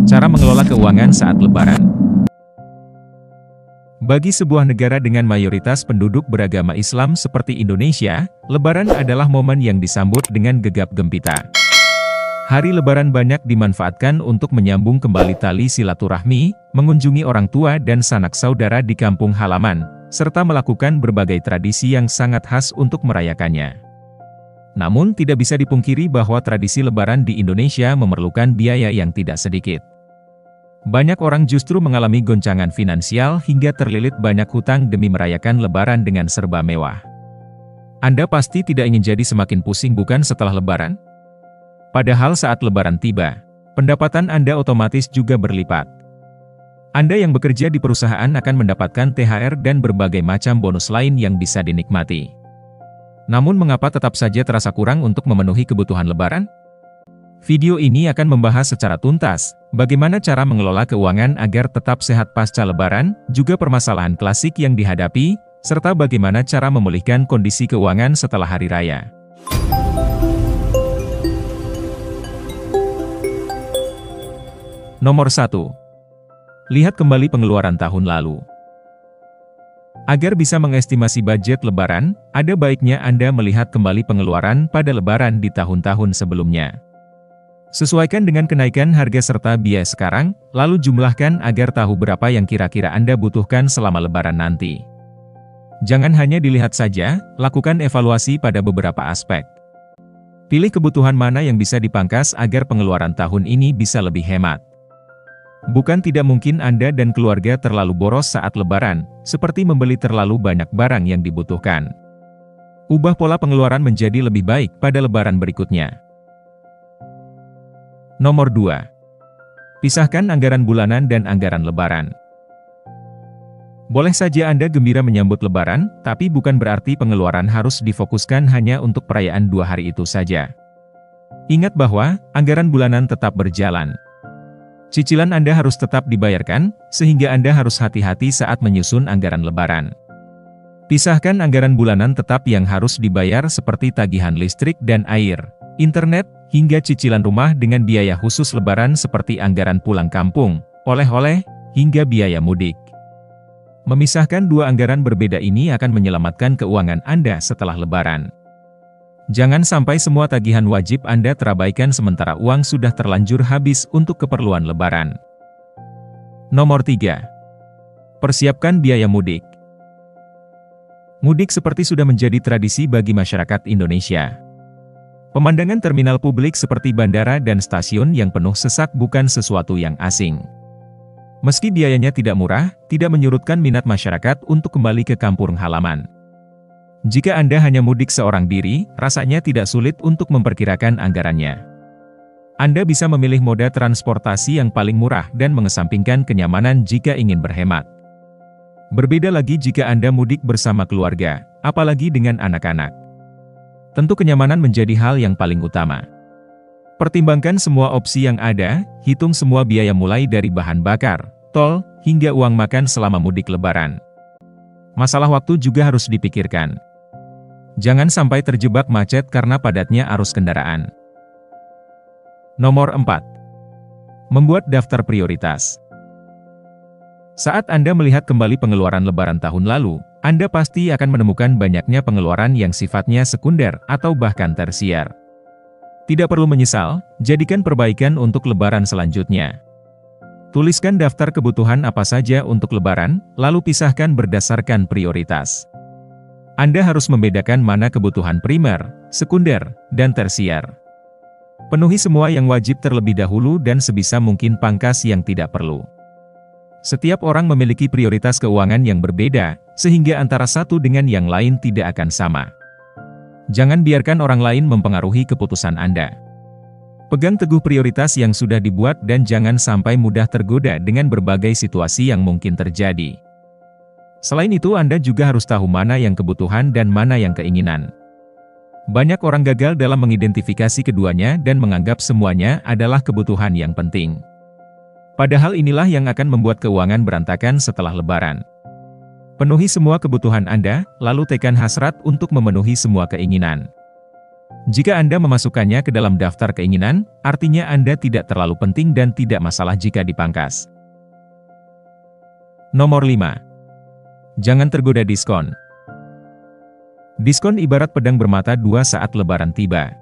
Cara mengelola keuangan saat Lebaran. Bagi sebuah negara dengan mayoritas penduduk beragama Islam seperti Indonesia, Lebaran adalah momen yang disambut dengan gegap gempita. Hari Lebaran banyak dimanfaatkan untuk menyambung kembali tali silaturahmi, mengunjungi orang tua dan sanak saudara di kampung halaman, serta melakukan berbagai tradisi yang sangat khas untuk merayakannya. Namun tidak bisa dipungkiri bahwa tradisi Lebaran di Indonesia memerlukan biaya yang tidak sedikit. Banyak orang justru mengalami goncangan finansial hingga terlilit banyak hutang demi merayakan Lebaran dengan serba mewah. Anda pasti tidak ingin jadi semakin pusing bukan setelah Lebaran? Padahal saat Lebaran tiba, pendapatan Anda otomatis juga berlipat. Anda yang bekerja di perusahaan akan mendapatkan THR dan berbagai macam bonus lain yang bisa dinikmati. Namun mengapa tetap saja terasa kurang untuk memenuhi kebutuhan Lebaran? Video ini akan membahas secara tuntas, bagaimana cara mengelola keuangan agar tetap sehat pasca Lebaran, juga permasalahan klasik yang dihadapi, serta bagaimana cara memulihkan kondisi keuangan setelah Hari Raya. Nomor 1. Lihat kembali pengeluaran tahun lalu. Agar bisa mengestimasi budget Lebaran, ada baiknya Anda melihat kembali pengeluaran pada Lebaran di tahun-tahun sebelumnya. Sesuaikan dengan kenaikan harga serta biaya sekarang, lalu jumlahkan agar tahu berapa yang kira-kira Anda butuhkan selama Lebaran nanti. Jangan hanya dilihat saja, lakukan evaluasi pada beberapa aspek. Pilih kebutuhan mana yang bisa dipangkas agar pengeluaran tahun ini bisa lebih hemat. Bukan tidak mungkin Anda dan keluarga terlalu boros saat Lebaran, seperti membeli terlalu banyak barang yang dibutuhkan. Ubah pola pengeluaran menjadi lebih baik pada Lebaran berikutnya. Nomor 2. Pisahkan anggaran bulanan dan anggaran Lebaran. Boleh saja Anda gembira menyambut Lebaran, tapi bukan berarti pengeluaran harus difokuskan hanya untuk perayaan 2 hari itu saja. Ingat bahwa, anggaran bulanan tetap berjalan. Cicilan Anda harus tetap dibayarkan, sehingga Anda harus hati-hati saat menyusun anggaran Lebaran. Pisahkan anggaran bulanan tetap yang harus dibayar seperti tagihan listrik dan air, internet, hingga cicilan rumah dengan biaya khusus Lebaran seperti anggaran pulang kampung, oleh-oleh, hingga biaya mudik. Memisahkan dua anggaran berbeda ini akan menyelamatkan keuangan Anda setelah Lebaran. Jangan sampai semua tagihan wajib Anda terabaikan sementara uang sudah terlanjur habis untuk keperluan Lebaran. Nomor 3. Persiapkan biaya mudik. Mudik seperti sudah menjadi tradisi bagi masyarakat Indonesia. Pemandangan terminal publik seperti bandara dan stasiun yang penuh sesak bukan sesuatu yang asing. Meski biayanya tidak murah, tidak menyurutkan minat masyarakat untuk kembali ke kampung halaman. Jika Anda hanya mudik seorang diri, rasanya tidak sulit untuk memperkirakan anggarannya. Anda bisa memilih moda transportasi yang paling murah dan mengesampingkan kenyamanan jika ingin berhemat. Berbeda lagi jika Anda mudik bersama keluarga, apalagi dengan anak-anak. Tentu kenyamanan menjadi hal yang paling utama. Pertimbangkan semua opsi yang ada, hitung semua biaya mulai dari bahan bakar, tol, hingga uang makan selama mudik Lebaran. Masalah waktu juga harus dipikirkan. Jangan sampai terjebak macet karena padatnya arus kendaraan. Nomor 4. Membuat daftar prioritas. Saat Anda melihat kembali pengeluaran Lebaran tahun lalu, Anda pasti akan menemukan banyaknya pengeluaran yang sifatnya sekunder atau bahkan tersier. Tidak perlu menyesal, jadikan perbaikan untuk Lebaran selanjutnya. Tuliskan daftar kebutuhan apa saja untuk Lebaran, lalu pisahkan berdasarkan prioritas. Anda harus membedakan mana kebutuhan primer, sekunder, dan tersier. Penuhi semua yang wajib terlebih dahulu dan sebisa mungkin pangkas yang tidak perlu. Setiap orang memiliki prioritas keuangan yang berbeda, sehingga antara satu dengan yang lain tidak akan sama. Jangan biarkan orang lain mempengaruhi keputusan Anda. Pegang teguh prioritas yang sudah dibuat dan jangan sampai mudah tergoda dengan berbagai situasi yang mungkin terjadi. Selain itu Anda juga harus tahu mana yang kebutuhan dan mana yang keinginan. Banyak orang gagal dalam mengidentifikasi keduanya dan menganggap semuanya adalah kebutuhan yang penting. Padahal inilah yang akan membuat keuangan berantakan setelah Lebaran. Penuhi semua kebutuhan Anda, lalu tekan hasrat untuk memenuhi semua keinginan. Jika Anda memasukkannya ke dalam daftar keinginan, artinya Anda tidak terlalu penting dan tidak masalah jika dipangkas. Nomor 5. Jangan tergoda diskon. Diskon ibarat pedang bermata dua saat Lebaran tiba.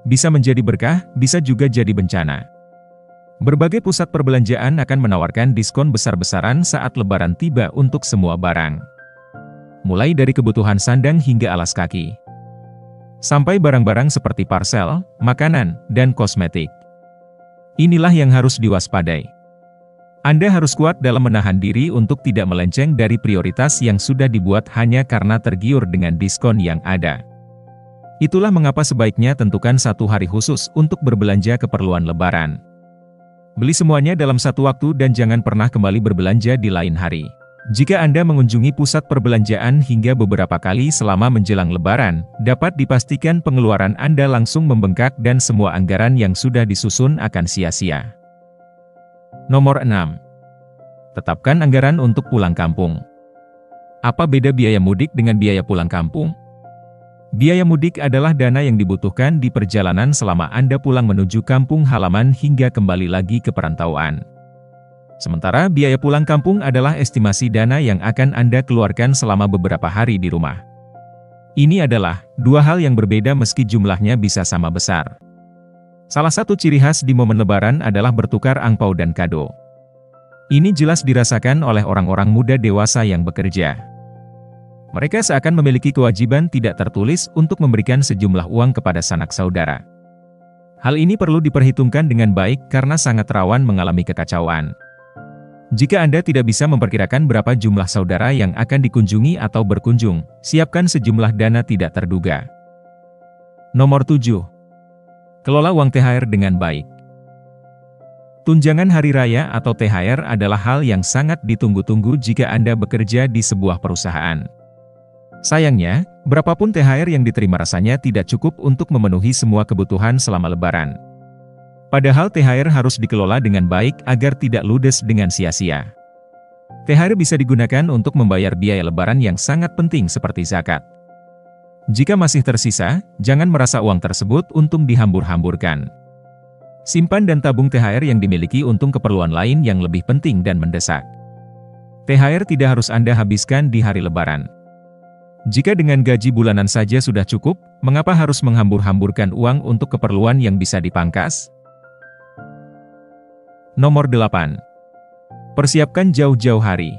Bisa menjadi berkah, bisa juga jadi bencana. Berbagai pusat perbelanjaan akan menawarkan diskon besar-besaran saat Lebaran tiba untuk semua barang. Mulai dari kebutuhan sandang hingga alas kaki, sampai barang-barang seperti parcel, makanan, dan kosmetik. Inilah yang harus diwaspadai. Anda harus kuat dalam menahan diri untuk tidak melenceng dari prioritas yang sudah dibuat hanya karena tergiur dengan diskon yang ada. Itulah mengapa sebaiknya tentukan satu hari khusus untuk berbelanja keperluan Lebaran. Beli semuanya dalam satu waktu dan jangan pernah kembali berbelanja di lain hari. Jika Anda mengunjungi pusat perbelanjaan hingga beberapa kali selama menjelang Lebaran, dapat dipastikan pengeluaran Anda langsung membengkak dan semua anggaran yang sudah disusun akan sia-sia. Nomor 6. Tetapkan anggaran untuk pulang kampung. Apa beda biaya mudik dengan biaya pulang kampung? Biaya mudik adalah dana yang dibutuhkan di perjalanan selama Anda pulang menuju kampung halaman hingga kembali lagi ke perantauan. Sementara biaya pulang kampung adalah estimasi dana yang akan Anda keluarkan selama beberapa hari di rumah. Ini adalah dua hal yang berbeda meski jumlahnya bisa sama besar. Salah satu ciri khas di momen Lebaran adalah bertukar angpau dan kado. Ini jelas dirasakan oleh orang-orang muda dewasa yang bekerja. Mereka seakan memiliki kewajiban tidak tertulis untuk memberikan sejumlah uang kepada sanak saudara. Hal ini perlu diperhitungkan dengan baik karena sangat rawan mengalami kekacauan. Jika Anda tidak bisa memperkirakan berapa jumlah saudara yang akan dikunjungi atau berkunjung, siapkan sejumlah dana tidak terduga. Nomor 7. Kelola uang THR dengan baik. Tunjangan hari raya atau THR adalah hal yang sangat ditunggu-tunggu jika Anda bekerja di sebuah perusahaan. Sayangnya, berapapun THR yang diterima rasanya tidak cukup untuk memenuhi semua kebutuhan selama Lebaran. Padahal THR harus dikelola dengan baik agar tidak ludes dengan sia-sia. THR bisa digunakan untuk membayar biaya Lebaran yang sangat penting seperti zakat. Jika masih tersisa, jangan merasa uang tersebut untung dihambur-hamburkan. Simpan dan tabung THR yang dimiliki untuk keperluan lain yang lebih penting dan mendesak. THR tidak harus Anda habiskan di hari Lebaran. Jika dengan gaji bulanan saja sudah cukup, mengapa harus menghambur-hamburkan uang untuk keperluan yang bisa dipangkas? Nomor 8. Persiapkan jauh-jauh hari.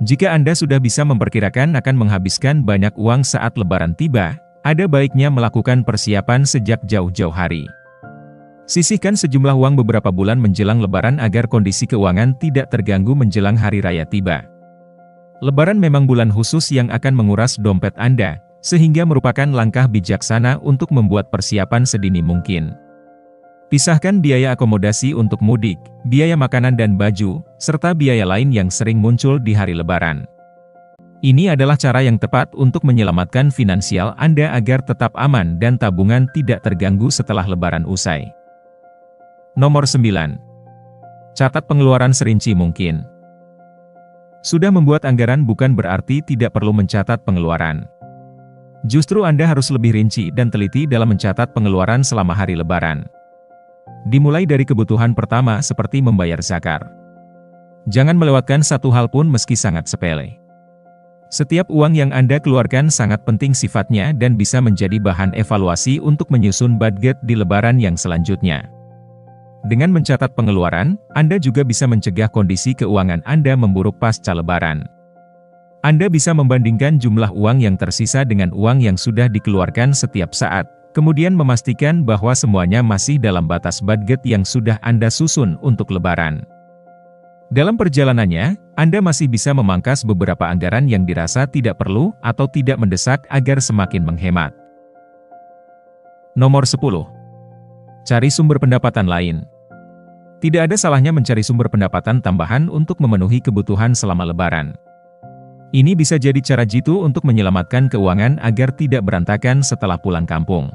Jika Anda sudah bisa memperkirakan akan menghabiskan banyak uang saat Lebaran tiba, ada baiknya melakukan persiapan sejak jauh-jauh hari. Sisihkan sejumlah uang beberapa bulan menjelang Lebaran agar kondisi keuangan tidak terganggu menjelang hari raya tiba. Lebaran memang bulan khusus yang akan menguras dompet Anda, sehingga merupakan langkah bijaksana untuk membuat persiapan sedini mungkin. Pisahkan biaya akomodasi untuk mudik, biaya makanan dan baju, serta biaya lain yang sering muncul di hari Lebaran. Ini adalah cara yang tepat untuk menyelamatkan finansial Anda agar tetap aman dan tabungan tidak terganggu setelah Lebaran usai. Nomor 9. Catat pengeluaran serinci mungkin. Sudah membuat anggaran bukan berarti tidak perlu mencatat pengeluaran. Justru Anda harus lebih rinci dan teliti dalam mencatat pengeluaran selama hari Lebaran. Dimulai dari kebutuhan pertama seperti membayar zakat. Jangan melewatkan satu hal pun meski sangat sepele. Setiap uang yang Anda keluarkan sangat penting sifatnya dan bisa menjadi bahan evaluasi untuk menyusun budget di Lebaran yang selanjutnya. Dengan mencatat pengeluaran, Anda juga bisa mencegah kondisi keuangan Anda memburuk pasca Lebaran. Anda bisa membandingkan jumlah uang yang tersisa dengan uang yang sudah dikeluarkan setiap saat, kemudian memastikan bahwa semuanya masih dalam batas budget yang sudah Anda susun untuk Lebaran. Dalam perjalanannya, Anda masih bisa memangkas beberapa anggaran yang dirasa tidak perlu atau tidak mendesak agar semakin menghemat. Nomor 10. Cari sumber pendapatan lain. Tidak ada salahnya mencari sumber pendapatan tambahan untuk memenuhi kebutuhan selama Lebaran. Ini bisa jadi cara jitu untuk menyelamatkan keuangan agar tidak berantakan setelah pulang kampung.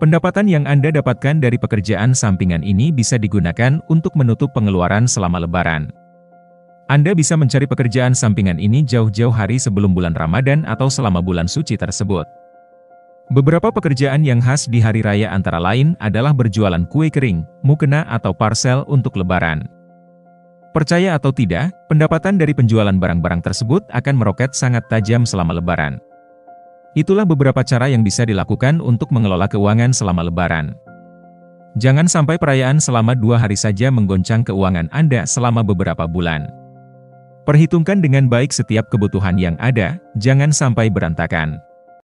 Pendapatan yang Anda dapatkan dari pekerjaan sampingan ini bisa digunakan untuk menutup pengeluaran selama Lebaran. Anda bisa mencari pekerjaan sampingan ini jauh-jauh hari sebelum bulan Ramadan atau selama bulan suci tersebut. Beberapa pekerjaan yang khas di hari raya antara lain adalah berjualan kue kering, mukena atau parsel untuk lebaran. Percaya atau tidak, pendapatan dari penjualan barang-barang tersebut akan meroket sangat tajam selama lebaran. Itulah beberapa cara yang bisa dilakukan untuk mengelola keuangan selama lebaran. Jangan sampai perayaan selama 2 hari saja menggoncang keuangan Anda selama beberapa bulan. Perhitungkan dengan baik setiap kebutuhan yang ada, jangan sampai berantakan.